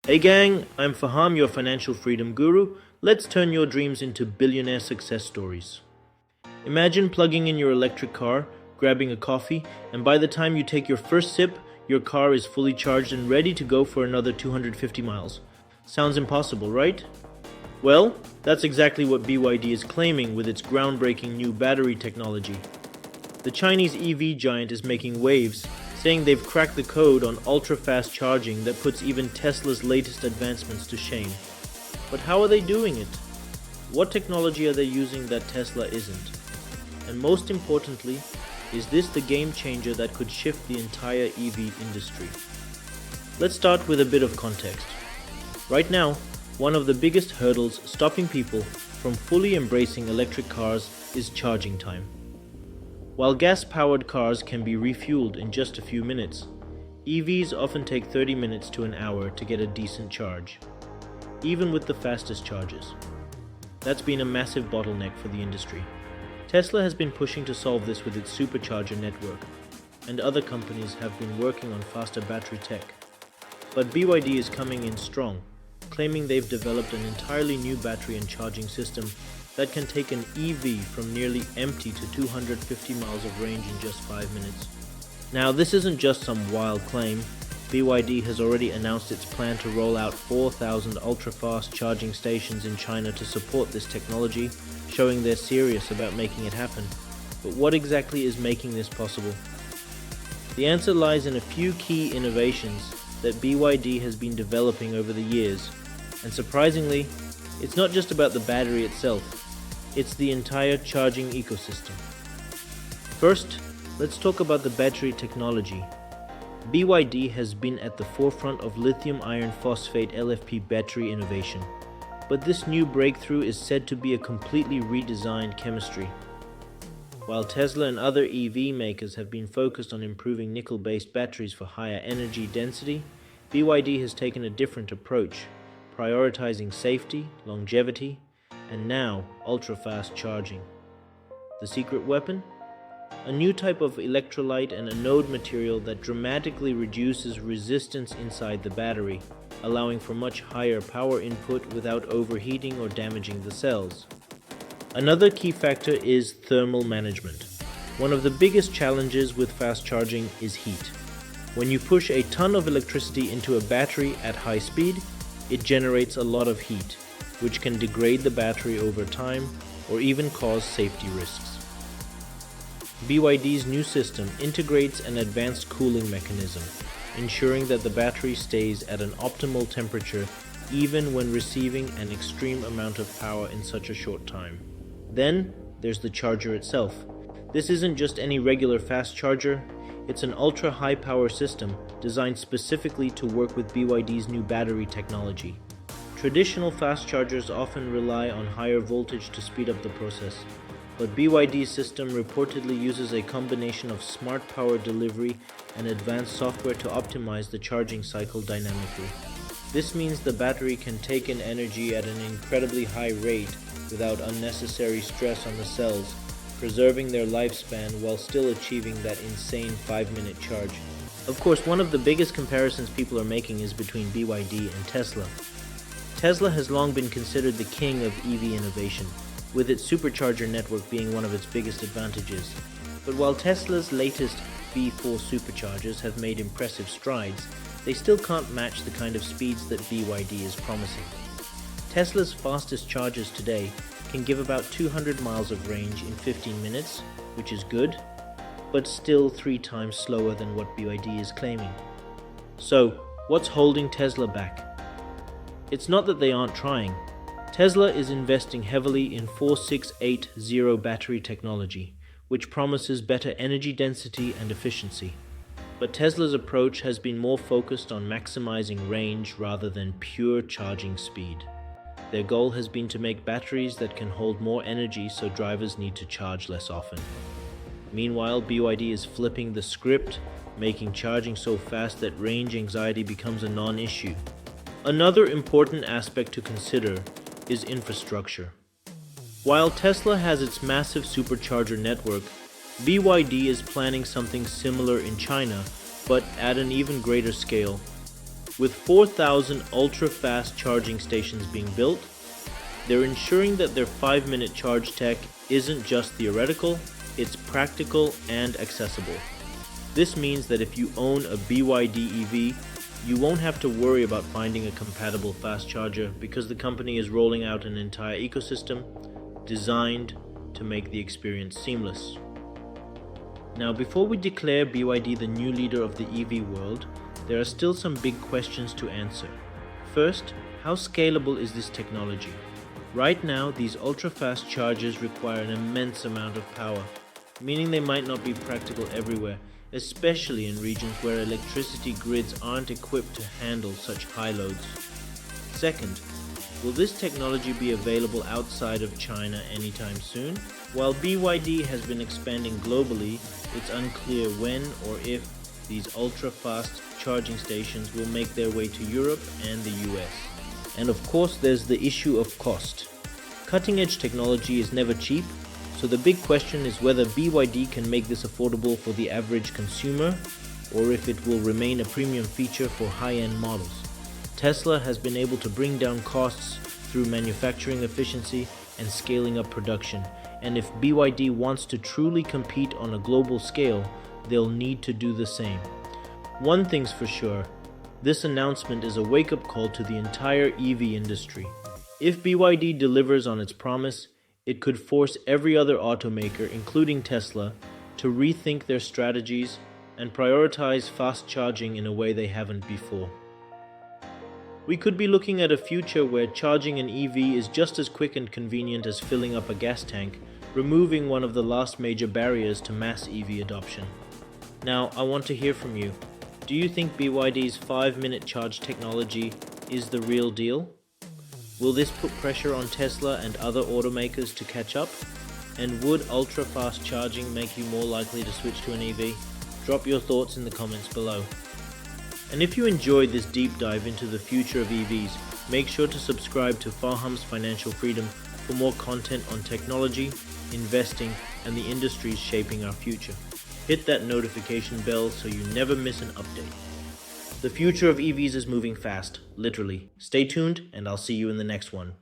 Hey gang, I'm Fahaam, your financial freedom guru. Let's turn your dreams into billionaire success stories. Imagine plugging in your electric car, grabbing a coffee, and by the time you take your first sip, your car is fully charged and ready to go for another 250 miles. Sounds impossible, right? Well, that's exactly what BYD is claiming with its groundbreaking new battery technology. The Chinese EV giant is making waves, saying they've cracked the code on ultra-fast charging that puts even Tesla's latest advancements to shame. But how are they doing it? What technology are they using that Tesla isn't? And most importantly, is this the game changer that could shift the entire EV industry? Let's start with a bit of context. Right now, one of the biggest hurdles stopping people from fully embracing electric cars is charging time. While gas-powered cars can be refueled in just a few minutes, EVs often take 30 minutes to an hour to get a decent charge, even with the fastest chargers. That's been a massive bottleneck for the industry. Tesla has been pushing to solve this with its Supercharger network, and other companies have been working on faster battery tech. But BYD is coming in strong, claiming they've developed an entirely new battery and charging system that can take an EV from nearly empty to 250 miles of range in just 5 minutes. Now, this isn't just some wild claim. BYD has already announced its plan to roll out 4,000 ultra-fast charging stations in China to support this technology, showing they're serious about making it happen. But what exactly is making this possible? The answer lies in a few key innovations that BYD has been developing over the years. And surprisingly, it's not just about the battery itself. It's the entire charging ecosystem. First, let's talk about the battery technology. BYD has been at the forefront of lithium iron phosphate LFP battery innovation, but this new breakthrough is said to be a completely redesigned chemistry. While Tesla and other EV makers have been focused on improving nickel-based batteries for higher energy density, BYD has taken a different approach, prioritizing safety, longevity, and now ultra-fast charging. The secret weapon? A new type of electrolyte and anode material that dramatically reduces resistance inside the battery, allowing for much higher power input without overheating or damaging the cells. Another key factor is thermal management. One of the biggest challenges with fast charging is heat. When you push a ton of electricity into a battery at high speed, it generates a lot of heat, which can degrade the battery over time or even cause safety risks. BYD's new system integrates an advanced cooling mechanism, ensuring that the battery stays at an optimal temperature even when receiving an extreme amount of power in such a short time. Then, there's the charger itself. This isn't just any regular fast charger, it's an ultra-high power system designed specifically to work with BYD's new battery technology. Traditional fast chargers often rely on higher voltage to speed up the process, but BYD's system reportedly uses a combination of smart power delivery and advanced software to optimize the charging cycle dynamically. This means the battery can take in energy at an incredibly high rate without unnecessary stress on the cells, preserving their lifespan while still achieving that insane 5-minute charge. Of course, one of the biggest comparisons people are making is between BYD and Tesla. Tesla has long been considered the king of EV innovation, with its supercharger network being one of its biggest advantages. But while Tesla's latest B4 superchargers have made impressive strides, they still can't match the kind of speeds that BYD is promising. Tesla's fastest chargers today can give about 200 miles of range in 15 minutes, which is good, but still 3 times slower than what BYD is claiming. So, what's holding Tesla back? It's not that they aren't trying. Tesla is investing heavily in 4680 battery technology, which promises better energy density and efficiency. But Tesla's approach has been more focused on maximizing range rather than pure charging speed. Their goal has been to make batteries that can hold more energy so drivers need to charge less often. Meanwhile, BYD is flipping the script, making charging so fast that range anxiety becomes a non-issue. Another important aspect to consider is infrastructure. While Tesla has its massive supercharger network, BYD is planning something similar in China, but at an even greater scale. With 4,000 ultra-fast charging stations being built, they're ensuring that their 5-minute charge tech isn't just theoretical, it's practical and accessible. This means that if you own a BYD EV, you won't have to worry about finding a compatible fast charger because the company is rolling out an entire ecosystem designed to make the experience seamless. Now, before we declare BYD the new leader of the EV world, there are still some big questions to answer. First, how scalable is this technology? Right now, these ultra-fast chargers require an immense amount of power, meaning they might not be practical everywhere, especially in regions where electricity grids aren't equipped to handle such high loads. Second, will this technology be available outside of China anytime soon? While BYD has been expanding globally, it's unclear when or if these ultra-fast charging stations will make their way to Europe and the US. And of course, there's the issue of cost. Cutting-edge technology is never cheap, so the big question is whether BYD can make this affordable for the average consumer, or if it will remain a premium feature for high-end models. Tesla has been able to bring down costs through manufacturing efficiency and scaling up production, and if BYD wants to truly compete on a global scale, they'll need to do the same. One thing's for sure, this announcement is a wake-up call to the entire EV industry. If BYD delivers on its promise, it could force every other automaker, including Tesla, to rethink their strategies and prioritize fast charging in a way they haven't before. We could be looking at a future where charging an EV is just as quick and convenient as filling up a gas tank, removing one of the last major barriers to mass EV adoption. Now, I want to hear from you. Do you think BYD's 5-minute charge technology is the real deal? Will this put pressure on Tesla and other automakers to catch up? And would ultra-fast charging make you more likely to switch to an EV? Drop your thoughts in the comments below. And if you enjoyed this deep dive into the future of EVs, make sure to subscribe to Fahaam's Financial Freedom for more content on technology, investing, and the industries shaping our future. Hit that notification bell so you never miss an update. The future of EVs is moving fast, literally. Stay tuned, and I'll see you in the next one.